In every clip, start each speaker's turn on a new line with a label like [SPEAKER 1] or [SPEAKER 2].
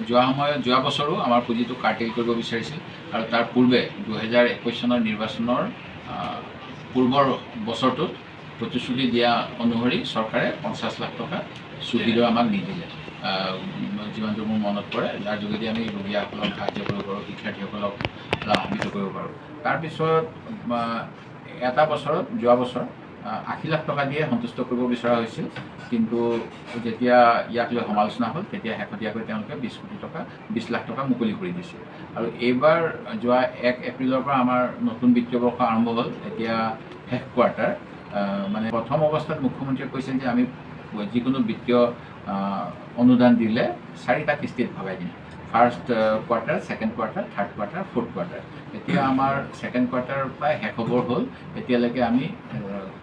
[SPEAKER 1] যোৱা বছৰো আমাৰ পুঁজিটো কাৰ্টেল কৰিব বিচাৰিছিল আৰু তাৰ পূৰ্বে 2021 চনৰ নিৰ্বাচনৰ পূৰ্বৰ বছৰটোত প্ৰতিশ্ৰুতি দিয়া অনুসৰি চৰকাৰে 50 লাখ টকা সুবিধা আমাক নিদিলে, যিমানটো মোৰ মনত পৰে, যাৰ যোগেদি আমি ৰোগীসকলক সাহায্য কৰিব পাৰোঁ, শিক্ষাৰ্থীসকলক লাভান্বিত কৰিব পাৰোঁ। তাৰপিছত এটা বছৰত যোৱা বছৰ 80 লাখ টকা দিয়ে সন্তুষ্ট কৰিব বিচৰা হৈছিল, কিন্তু যেতিয়া ইয়াক লৈ সমালোচনা হ'ল তেতিয়া শেহতীয়াকৈ তেওঁলোকে 20 লাখ টকা মুকলি কৰি দিছিল। আৰু এইবাৰ যোৱা 1 এপ্ৰিলৰ পৰা আমাৰ নতুন বিত্তীয় বৰ্ষ আৰম্ভ হ'ল। এতিয়া শেষ কোৱাৰ্টাৰ, মানে প্ৰথম অৱস্থাত মুখ্যমন্ত্ৰীয়ে কৈছিল যে আমি যিকোনো বিত্তীয় অনুদান দিলে 4টা কিস্তিত ভগাই দিম, first quarter, second quarter, third quarter, fourth quarter. এতিয়া আমাৰ ছেকেণ্ড কোৱাৰ্টাৰ প্ৰায় শেষ হ'বৰ হ'ল। এতিয়ালৈকে আমি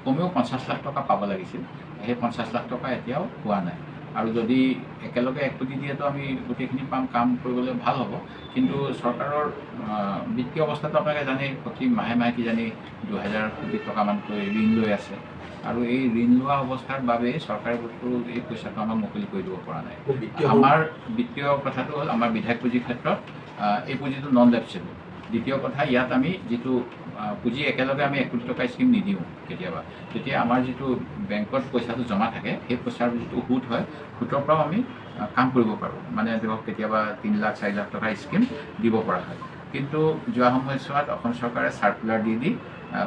[SPEAKER 1] কমেও 50 লাখ টকা পাব লাগিছিল, সেই 50 লাখ টকা এতিয়াও পোৱা নাই। আৰু যদি একেলগে 1 কোটি দিয়েতো আমি গোটেইখিনি পাম, কাম কৰিবলৈ ভাল হ'ব। কিন্তু চৰকাৰৰ বিত্তীয় অৱস্থাটো আপোনালোকে জানেই, প্ৰতি মাহে মাহে কিজানি 2000 কোটি টকামানকৈ ঋণ লৈ আছে। আৰু এই ঋণ লোৱা অৱস্থাৰ বাবেই চৰকাৰে এই পইচাটো আমাক মুকলি কৰি দিব পৰা নাই। আমাৰ বিত্তীয় কথাটো হ'ল, আমাৰ বিধায়ক পুঁজিৰ ক্ষেত্ৰত এই পুঁজিটো নন লেপচেবল। দ্বিতীয় কথা, ইয়াত আমি যিটো পুঁজি একেলগে আমি 1 কোটি টকা স্কিম নিদিওঁ কেতিয়াবা, তেতিয়া আমাৰ যিটো বেংকত পইচাটো জমা থাকে, সেই পইচাৰ যিটো সুত হয়, সুতৰ পৰাও আমি কাম কৰিব পাৰোঁ। মানে ধৰক কেতিয়াবা 3 লাখ 4 লাখ টকাৰ স্কিম দিব পৰা হয়। কিন্তু যোৱা সময়ছোৱাত অসম চৰকাৰে চাৰ্কুলাৰ দি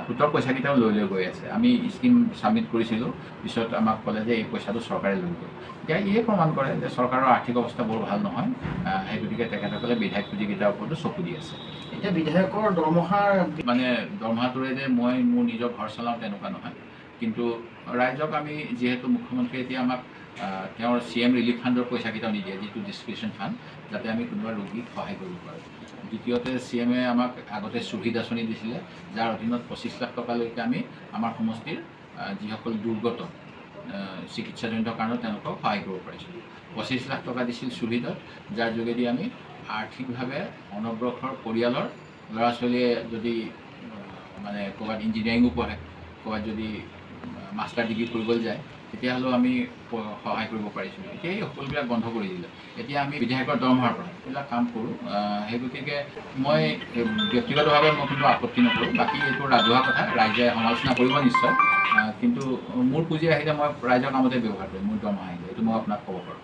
[SPEAKER 1] সুতৰ পইচাকেইটাও লৈ গৈ আছে। আমি স্কিম ছাবমিট কৰিছিলোঁ, পিছত আমাক ক'লে যে এই পইচাটো চৰকাৰে লৈ গ'ল। এতিয়া ইয়ে প্ৰমাণ কৰে যে চৰকাৰৰ আৰ্থিক অৱস্থা বৰ ভাল নহয়। সেই গতিকে তেখেতসকলে বিধায়ক পুঁজিকেইটাৰ ওপৰতো চকু দি আছে।
[SPEAKER 2] এতিয়া বিধায়কৰ
[SPEAKER 1] দৰমহাটোৰে যে মই মোৰ নিজৰ ঘৰ চলাওঁ তেনেকুৱা নহয়। কিন্তু ৰাইজক আমি যিহেতু মুখ্যমন্ত্ৰীয়ে এতিয়া আমাক তেওঁৰ CM ৰিলিফ ফাণ্ডৰ পইচাকেইটাও নিদিয়ে, যিটো ডিছক্ৰিপশ্যন ফাণ্ড, যাতে আমি কোনোবা ৰোগীক সহায় কৰিব পাৰোঁ। দ্বিতীয়তে CM আমাক আগতে সুবিধা আঁচনি দিছিলে, যাৰ অধীনত 25 লাখ টকালৈকে আমি আমাৰ সমষ্টিৰ যিসকল দুৰ্গত চিকিৎসাজনিত কাৰণত তেওঁলোকক সহায় কৰিব পাৰিছিলোঁ। 25 লাখ টকা দিছিল সুবিধাত, যাৰ যোগেদি আমি আৰ্থিকভাৱে অনগ্ৰসৰ পৰিয়ালৰ ল'ৰা ছোৱালীয়ে যদি মানে ক'ৰবাত ইঞ্জিনিয়াৰিঙো পঢ়ে, ক'ৰবাত যদি মাষ্টাৰ ডিগ্ৰী কৰিবলৈ যায়, তেতিয়াহ'লেও আমি সহায় কৰিব পাৰিছিলোঁ। এতিয়া এই সকলোবিলাক বন্ধ কৰি দিলে। এতিয়া আমি বিধায়কৰ দৰমহাৰ পৰা এইবিলাক কাম কৰোঁ। সেই গতিকে মই ব্যক্তিগতভাৱে মই কিন্তু আপত্তি নকৰোঁ। বাকী এইটো ৰাজহুৱা কথা, ৰাইজে সমালোচনা কৰিব নিশ্চয়, কিন্তু মোৰ পুঁজি আহিলে মই ৰাইজৰ কামতে ব্যৱহাৰ কৰিম, মোৰ দৰমহা আহিলে, এইটো মই আপোনাক ক'ব পাৰোঁ।